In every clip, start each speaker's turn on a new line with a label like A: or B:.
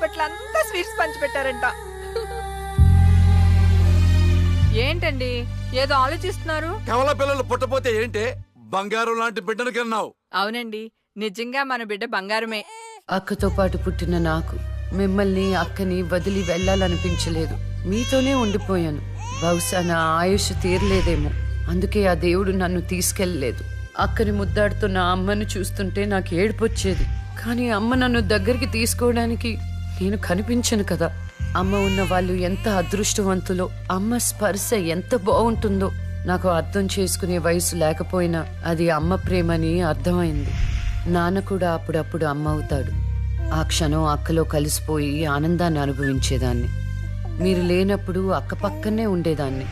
A: Hospital అంతా sweets పంచిపెట్టారంట. ఏంటండి ఏదో ఆలోచిస్తున్నారు?
B: కవల పిల్లలు పుట్టపోతే ఏంటే బంగారం లాంటి బిడ్డను కన్నావు.
A: అవునండి, నిజంగా మన బిడ్డ బంగారమే.
C: అక్కతో పాటు పుట్టిన నాకు మిమ్మల్ని అక్కని వదిలి వెళ్ళాలనిపించలేదు. మీతోనే ఉండిపోయాను. బహుశా నా ఆయుష్ తీరలేదేమో, అందుకే ఆ దేవుడు నన్ను తీసుకెళ్ళలేదు. అక్కని ముద్దాడుతున్న అమ్మను చూస్తుంటే నాకు ఏడుపొచ్చేది. కానీ అమ్మ నన్ను దగ్గరికి తీసుకోవడానికి నేను కనిపించను కదా. అమ్మ ఉన్న వాళ్ళు ఎంత అదృష్టవంతులో, అమ్మ స్పర్శ ఎంత బాగుంటుందో నాకు అర్థం చేసుకునే వయసు లేకపోయినా అది అమ్మ ప్రేమని అర్థమైంది. నాన్న కూడా అప్పుడప్పుడు అమ్మ అవుతాడు. ఆ క్షణం అక్కలో కలిసిపోయి ఆనందాన్ని అనుభవించేదాన్ని. మీరు లేనప్పుడు అక్క పక్కనే ఉండేదాన్ని.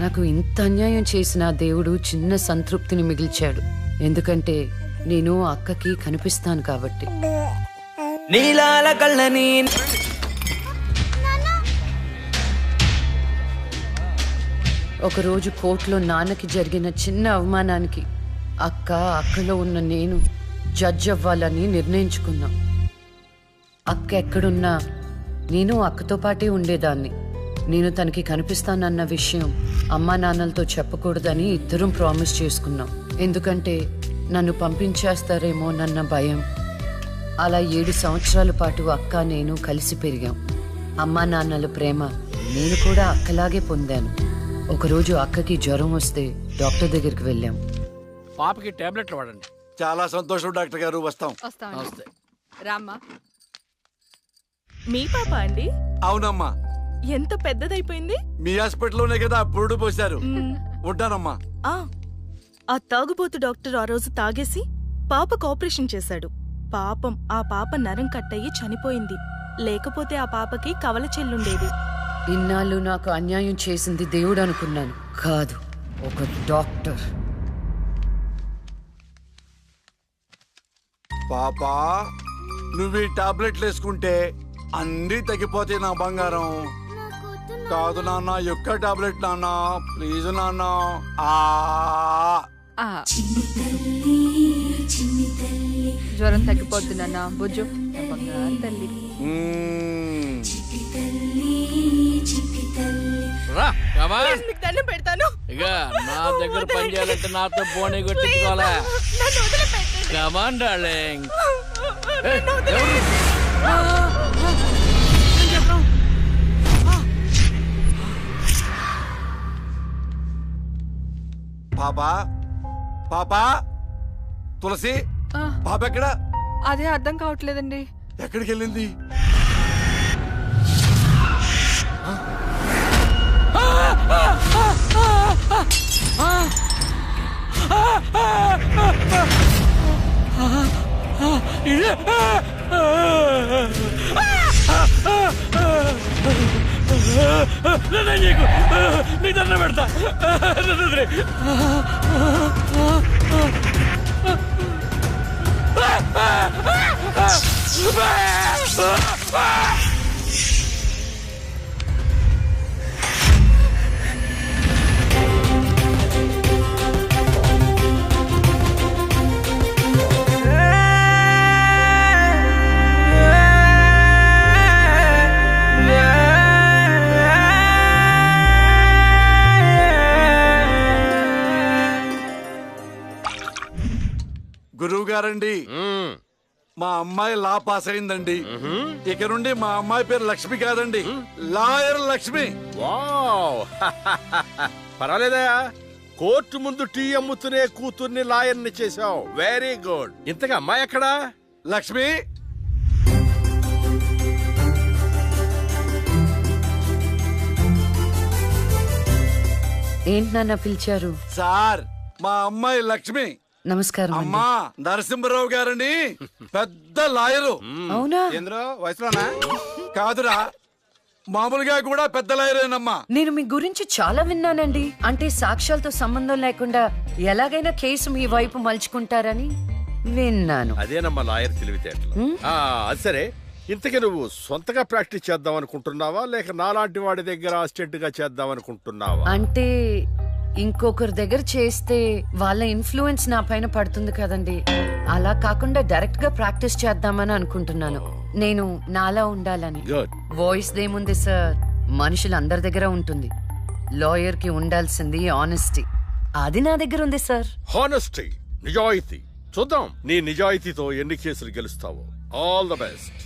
C: నాకు ఇంత అన్యాయం చేసిన దేవుడు చిన్న సంతృప్తిని మిగిల్చాడు. ఎందుకంటే నేను అక్కకి కనిపిస్తాను కాబట్టి.
D: నీలాల కళ్ళని
C: ఒకరోజు కోర్టులో నాన్నకి జరిగిన చిన్న అవమానానికి అక్కలో ఉన్న నేను జడ్జ్ అవ్వాలని నిర్ణయించుకున్నాం. అక్క ఎక్కడున్నా నేను అక్కతో పాటే ఉండేదాన్ని. నేను తనకి కనిపిస్తానన్న విషయం అమ్మా నాన్నలతో చెప్పకూడదని ఇద్దరం ప్రామిస్ చేసుకున్నాం. ఎందుకంటే నన్ను పంపించేస్తారేమోనన్న భయం. అలా 7 సంవత్సరాల పాటు అక్క నేను కలిసి పెరిగాం. అమ్మా నాన్నల ప్రేమ నేను కూడా అక్కలాగే పొందాను. ఒకరోజు అక్కకి జ్వరం వస్తే డాక్టర్ దగ్గరికి వెళ్ళాం.
E: పాపకి టాబ్లెట్లు వాడండి.
B: చాలా సంతోషం డాక్టర్ గారు, వస్తాం.
A: రామ్మా.
F: మీ పాప అండి?
B: అవునమ్మా.
F: ఎంత పెద్దదైపోయింది.
B: మీ హాస్పిటల్లోనే కదా పురుడు పోశారు. ఉంటానమ్మా.
F: ఆ తాగుబోతు డాక్టర్ ఆ రోజు తాగేసి పాపకు ఆపరేషన్ చేశాడు. పాపం ఆ పాప నరం కట్టయి చనిపోయింది. లేకపోతే ఆ పాపకి కవల చెల్లుండేది.
C: ఇన్నాళ్ళు నాకు అన్యాయం చేసింది దేవుడు అనుకున్నాను, కాదు ఒక డాక్టర్.
B: పాపా, నువ్వు ఈ టాబ్లెట్లు వేసుకుంటే అన్నీ తగ్గిపోతాయి నా బంగారం. కాదు నాన్న, యొక్క టాబ్లెట్ నాన్న, ప్లీజ్ నాన్న.
A: జ్వరం తగ్గిపోద్ది నాన్న, బుజ్జు బంగారు తల్లి.
F: మీకు దండం పెడతాను.
E: ఇక నా దగ్గర పని చేయాలంటే నాతో బోని కొట్టించుకోవాలా? Come on darling.
B: పాపా, పాపా, తులసి, పాప ఎక్కడ?
A: అదే అర్థం కావట్లేదండి.
B: ఎక్కడికి వెళ్ళింది?
E: నీ దండం పెడతా.
B: గురువు గారండి, మా అమ్మాయి లా పాస్ అయిందండి. ఇక నుండి మా అమ్మాయి పేరు లక్ష్మి కాదండి, లాయర్ లక్ష్మి.
G: పర్వాలేదా? కోర్టు ముందు టీ అమ్ముతునే కూతుర్ని లాయర్ని చేశావు. Very good. ఇంతగా అమ్మాయి ఎక్కడా?
B: లక్ష్మి,
C: ఏంటి నాన్న పిలిచారు?
B: సార్, మా అమ్మాయి లక్ష్మి.
C: నమస్కారం.
B: అమ్మా, నరసింహరావు గారని పెద్ద లాయరు.
C: అవునా?
G: వయసులోనా?
B: కాదురా, మామూలుగా కూడా పెద్ద లాయరేనమ్మా.
C: నేను మీ గురించి చాలా విన్నానండి. అంటే సాక్ష్యాలతో సంబంధం లేకుండా ఎలాగైనా కేసు మీ వైపు మలుచుకుంటారని విన్నాను.
G: అదేనమ్మా లాయర్ తెలివితేటలు. అది సరే, ఇంతకీ నువ్వు సొంతగా ప్రాక్టీస్ చేద్దాం అనుకుంటున్నావా, లేక నాలాంటి వాడి దగ్గర అసిస్టెంట్ గా చేద్దాం అనుకుంటున్నావా?
C: అంటే ఇంకొకరి దగ్గర చేస్తే వాళ్ళ ఇన్ఫ్లుయెన్స్ నా పైన పడుతుంది కదండి. అలా కాకుండా డైరెక్ట్ గా ప్రాక్టీస్ చేద్దామని అనుకుంటున్నాను. నేను నాలా ఉండాలని.
G: గుడ్.
C: వాయిస్ దేముంది సార్, మనుషులు అందరి దగ్గర ఉంటుంది. లాయర్ కి ఉండాల్సింది ఆనెస్టీ, అది నా దగ్గర ఉంది సార్.
G: హానెస్టీ, నిజాయితీ. చూద్దాం నీ నిజాయితీతో ఎన్ని కేసులు గెలుస్తావో. All the best.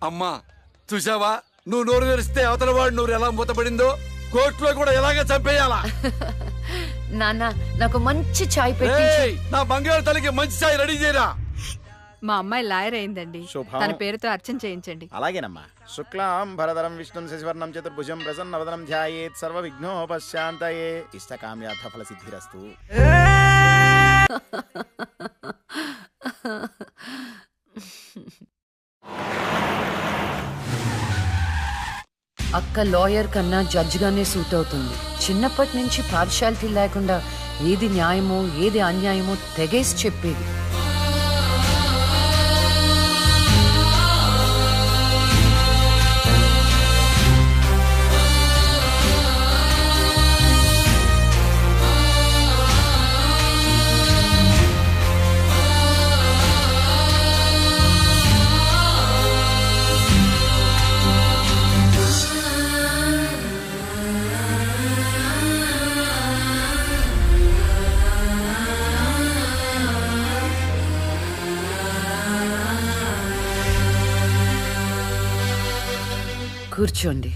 B: అమ్మా చూసావా, నువ్వు నోరు తెరిస్తే అవతల వాడు నోరు ఎలా మూతపడిందో, కోర్టులో కూడా ఎలాగ చంపేయాలా?
C: నాన్న నాకు మంచి చాయ్ పెట్టి.
B: ఏయ్, నా బంగారు తల్లికి మంచి చాయ్ రెడీ చేయరా.
A: మా అమ్మాయి లాయర్ అయిందండి,
H: శుభం.
A: తన పేరుతో అర్చన చేయించండి.
H: అలాగేనమ్మా. శుక్లాం భరధరం విష్ణుం శశివర్ణం చతుర్భుజం ప్రసన్నవదనం ధ్యాయేత్ సర్వ విఘ్నోపశాంతయే ఇష్టకామ్యార్థ ఫల సిద్ధిరస్తు.
C: అక్క లాయర్ కన్నా జడ్జ్ గానే సూట్ అవుతుంది. చిన్నప్పటి నుంచి పార్షాలిటీ లేకుండా ఏది న్యాయమో ఏది అన్యాయమో తెగేసి చెప్పేది. కూర్చోండి.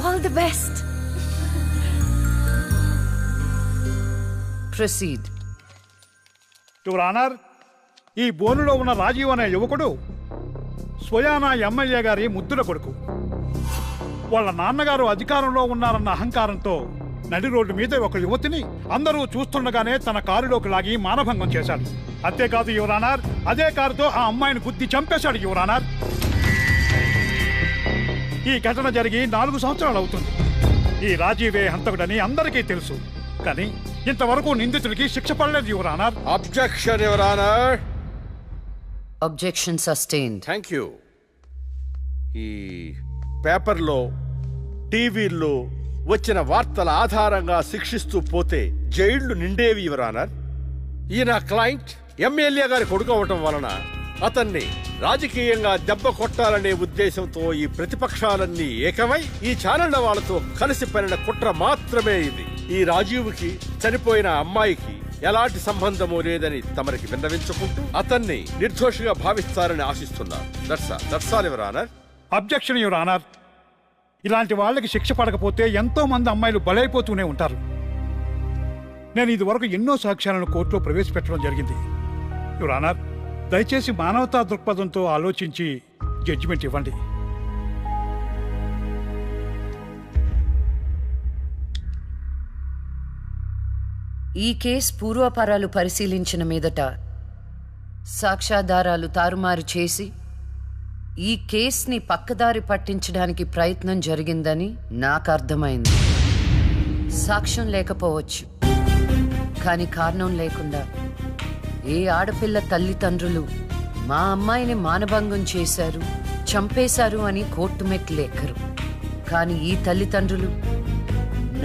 C: All the best. Proceed.
I: Your honour, ఈ బోనులో ఉన్న రాజీవ్ అనే యువకుడు స్వయానా ఎమ్మెల్యే గారి ముద్దుల కొడుకు. వాళ్ళ నాన్నగారు అధికారంలో ఉన్నారన్న అహంకారంతో నడి రోడ్డు మీద ఒక యువతిని అందరూ చూస్తుండగానే తన కారులోకి లాగి మానభంగం చేశాడు. అంతేకాదు యువర్ ఆనర్, అదే కారుతో ఆ అమ్మాయిని గుద్ది చంపేశాడు యువర్ ఆనర్. ఈ ఘటన జరిగి 4 సంవత్సరాలు అవుతుంది. ఈ రాజీవే హంతకుడని అందరికీ తెలుసు, కానీ ఇంతవరకు నిందితుడికి శిక్ష పడలేదు your honour.
G: Objection your honour.
C: Objection sustained.
G: Thank you. ఈ పేపర్లో టీవీల్లో వచ్చిన వార్తల ఆధారంగా శిక్షిస్తూ పోతే జైళ్లు నిండేవి యువర్ ఆనర్. ఈయన క్లయింట్ ఎమ్మెల్యే గారి కొడుకు అవటం వలన అతన్ని రాజకీయంగా దెబ్బ కొట్టాలనే ఉద్దేశంతో ఈ ప్రతిపక్షాలన్నీ ఏకమై ఈ ఛానళ్ల వాళ్ళతో కలిసి పనిన కుట్ర మాత్రమే ఇది. ఈ రాజీవ్కి చనిపోయిన అమ్మాయికి ఎలాంటి సంబంధమూ లేదని తమరికి విన్నవించుకుంటూ అతన్ని నిర్దోషిగా భావిస్తారని ఆశిస్తున్నారు. That's all your honour.
I: Objection your honour. ఇలాంటి వాళ్ళకి శిక్ష పడకపోతే ఎంతో మంది అమ్మాయిలు బలైపోతూనే ఉంటారు. నేను ఇదివరకు ఎన్నో సాక్ష్యాలను కోర్టులో ప్రవేశపెట్టడం జరిగింది యువర్ ఆనర్. దయచేసి మానవతా దృక్పథంతో ఆలోచించి జడ్జిమెంట్ ఇవ్వండి.
C: ఈ కేసు పూర్వాపరాలు పరిశీలించిన మీదట సాక్ష్యాధారాలు తారుమారు చేసి ఈ కేసుని పక్కదారి పట్టించడానికి ప్రయత్నం జరిగిందని నాకు అర్థమైంది. సాక్ష్యం లేకపోవచ్చు, కానీ కారణం లేకుండా ఏ ఆడపిల్ల తల్లిదండ్రులు మా అమ్మాయిని మానభంగం చేశారు, చంపేశారు అని కోర్టు మెట్లు ఎక్కరు. కానీ ఈ తల్లిదండ్రులు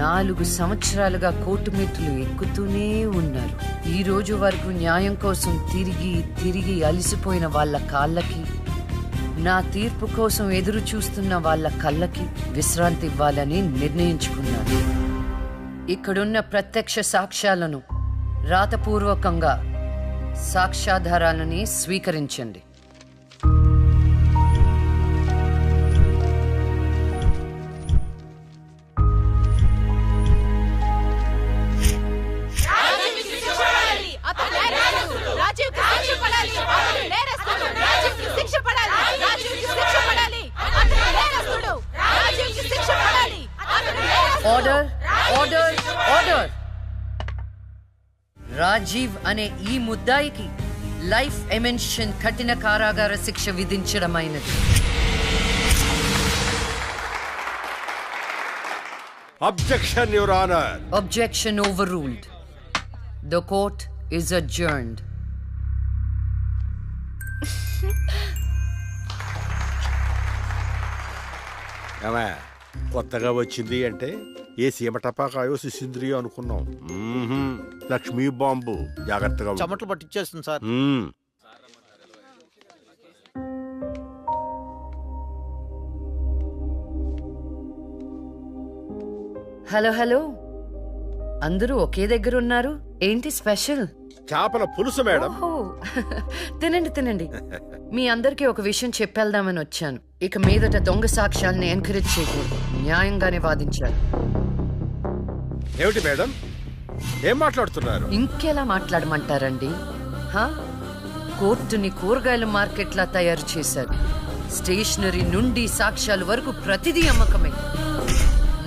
C: 4 సంవత్సరాలుగా కోర్టు మెట్లు ఎక్కుతూనే ఉన్నారు. ఈ రోజు వరకు న్యాయం కోసం తిరిగి తిరిగి అలసిపోయిన వాళ్ళ కాళ్ళకి, నా తీర్పు కోసం ఎదురు చూస్తున్న వాళ్ళ కళ్ళకి విశ్రాంతి ఇవ్వాలని నిర్ణయించుకున్నాను. ఇక్కడున్న ప్రత్యక్ష సాక్ష్యాలను రాతపూర్వకంగా సాక్ష్యాధారాలని స్వీకరించండి. Order, order, order. రాజీవ్ అనే ఈ ముద్దాయికి లైఫ్ ఎమెన్షన్ కఠిన కారాగార శిక్ష విధించడమైనది.
G: Objection your honour.
C: Objection overruled. The court is adjourned.
G: కొత్తగా వచ్చింది అంటే ఏ సీమ టపాకాయో శిశింద్రియో అనుకున్నాం. లక్ష్మీ బాంబు. జాగ్రత్తగా ఉండు.
H: చెమటలు పట్టించేస్తుంది సార్.
C: హలో హలో, అందరూ ఒకే దగ్గర ఉన్నారు. ఏంటి స్పెషల్?
G: చేపల పులుసు మేడం.
C: ఓహో, తినండి తినండి. మీ అందరికీ ఒక విషయం చెప్పేద్దామని వచ్చాను. ఇక మీదట దొంగ సాక్ష్యాల్ని ఎంకరేజ్ చేయకూడదు. న్యాయంగానే వాదించాలి.
G: ఏమిటి మేడం, ఏం మాట్లాడుతున్నారు?
C: ఇంకెలా మాట్లాడమంటారండి? కోర్టుని కూరగాయల మార్కెట్లా తయారు చేశారు. స్టేషనరీ నుండి సాక్ష్యాల వరకు ప్రతిదీ అమ్మకమే.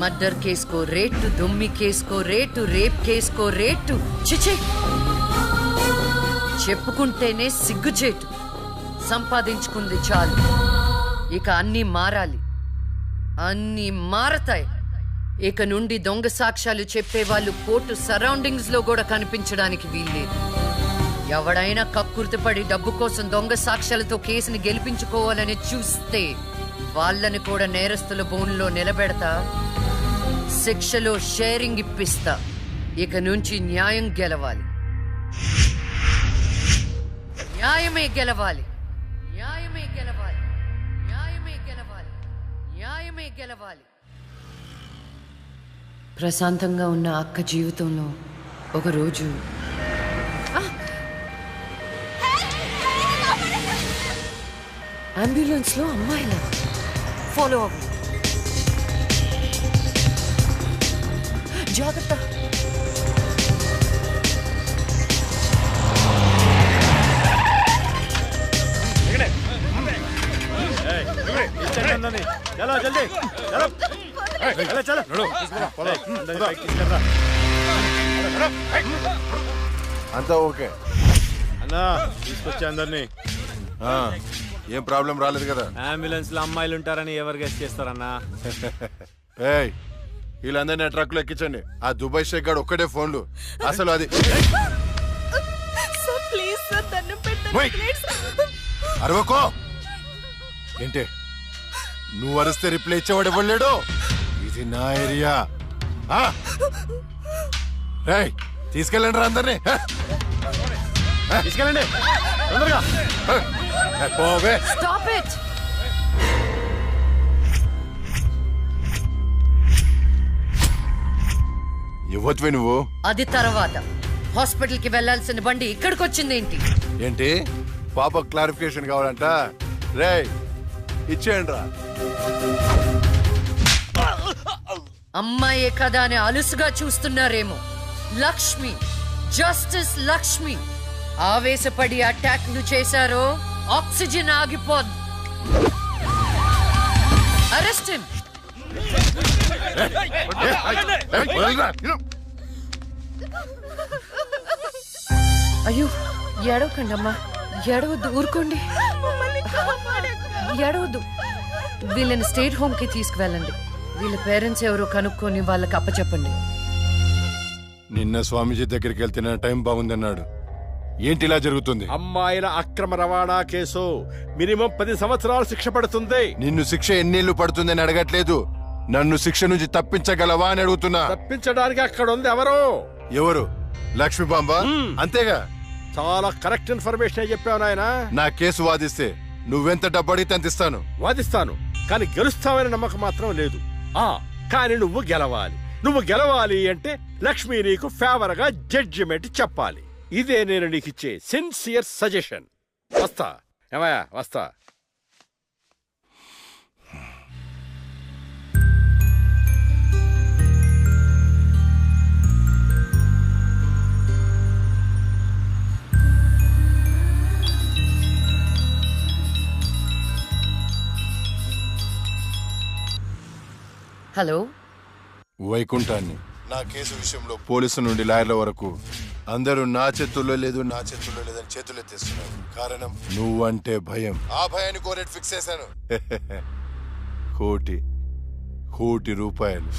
C: మర్డర్ కేసుకో రేటు, దొమ్మి కేసుకో రేటు, రేప్ కేసుకో రేటు. చిచి, చెప్పుకుంటేనే సిగ్గుచేటు. సంపాదించుకుంది చాలు, ఇక అన్నీ మారాలి. అన్నీ మారతాయి. ఇక నుండి దొంగ సాక్ష్యాలు చెప్పేవాళ్ళు కోర్టు సరౌండింగ్స్ లో కూడా కనిపించడానికి వీల్లేదు. ఎవడైనా కక్కుర్తిపడి డబ్బు కోసం దొంగ సాక్ష్యాలతో కేసుని గెలిపించుకోవాలని చూస్తే వాళ్ళని కూడా నేరస్తుల బోన్లో నిలబెడతా, శిక్షలో షేరింగ్ ఇప్పిస్తా. ఇక నుంచి న్యాయం గెలవాలి. న్యాయమే గెలవాలి. న్యాయమే గెలవాలి. న్యాయమే గెలవాలి. న్యాయమే గెలవాలి. ప్రశాంతంగా ఉన్న అక్క జీవితంలో ఒకరోజు అంబులెన్స్ లో అమ్మాయిల ఫాలో అవ్వ. జాగ్రత్త.
J: అంతా ఓకే
G: అన్నా, తీసుకొచ్చా అందరినీ.
J: ఏం ప్రాబ్లం రాలేదు కదా?
K: అంబులెన్స్ లో అమ్మాయిలు ఉంటారని ఎవరు గెస్ట్ చేస్తారన్నా?
J: ఏయ్, వీళ్ళందరినీ ట్రక్ లో ఎక్కించండి. ఆ దుబాయ్ షేక్ గాడు ఒక్కడే ఫోన్లు. అసలు అది అరవకో. ఏంటే నువ్వు అరిస్తే రిప్లై ఇచ్చేవాడు ఇవ్వలేడు. ఇది నా ఏరియా. రేయ్, తీసుకెళ్ళండి రా అందరినీ.
G: తీసుకెళ్ళండి తొందరగా.
J: పోవే.
C: Stop it!
J: ఇవ్వచ్చువే నువ్వు.
C: అది తర్వాత. హాస్పిటల్ కి వెళ్లాల్సిన బండి ఇక్కడికి వచ్చిందేంటి?
J: ఏంటి పాప క్లారిఫికేషన్ కావాలంట? రేయ్, ఇచ్చేయండి రా.
C: అమ్మాయే కదా అని అలుసుగా చూస్తున్నారేమో. లక్ష్మి, జస్టిస్ లక్ష్మి ఆవేశపడి అటాక్లు చేశారో ఆక్సిజన్ ఆగిపోద్ది. Arrest him. అయ్యో, ఏడవకండి అమ్మా, ఏడవద్దు, ఊరుకోండి, ఏడవద్దు. వీళ్ళని స్టేట్ హోమ్ కి తీసుకువెళ్ళండి. వీళ్ళ పేరెంట్స్ ఎవరో కనుక్కొని వాళ్ళకి అప్పచెప్పండి.
J: నిన్న స్వామీజీ దగ్గరికి వెళ్తే టైం బాగుందన్నాడు. ఏంటి ఇలా జరుగుతుంది?
G: అమ్మాయిల అక్రమ రవాణా కేసు మినిమం 10 సంవత్సరాలు శిక్ష పడుతుంది.
J: నిన్ను శిక్ష ఎన్నేళ్లు పడుతుందని అడగట్లేదు. నన్ను శిక్ష నుంచి తప్పించగలవా అని అడుగుతున్నా.
G: తప్పించడానికి అక్కడ ఉంది ఎవరు?
J: ఎవరు? లక్ష్మీ బాంబ. అంతేగా?
G: చాలా కరెక్ట్ ఇన్ఫర్మేషన్ చెప్పావు నాయన.
J: నా కేసు వాదిస్తే నువ్వెంత డబ్బు అడిగితే అంత ఇస్తాను.
G: వాదిస్తాను, కానీ గెలుస్తావని నమ్మకం మాత్రం లేదు. కానీ నువ్వు గెలవాలి. నువ్వు గెలవాలి అంటే లక్ష్మి నీకు ఫేవర్ గా జడ్జిమెంట్ చెప్పాలి. ఇదే నేను నీకు ఇచ్చే సిన్సియర్ సజెషన్. వస్తా ఏమయ్యా, వస్తా.
C: హలో,
J: వైకుంఠాన్ని. నా కేసు విషయంలో పోలీసు నుండి లాయర్ల వరకు అందరూ నా చేతుల్లో లేదు, నా చేతుల్లో లేదని చేతులు ఎత్తేస్తున్నారు. కారణం నువ్వంటే భయం. ఆ భయాన్ని కోరేట్ ఫిక్స్ చేశాను. 1 కోటి రూపాయలు.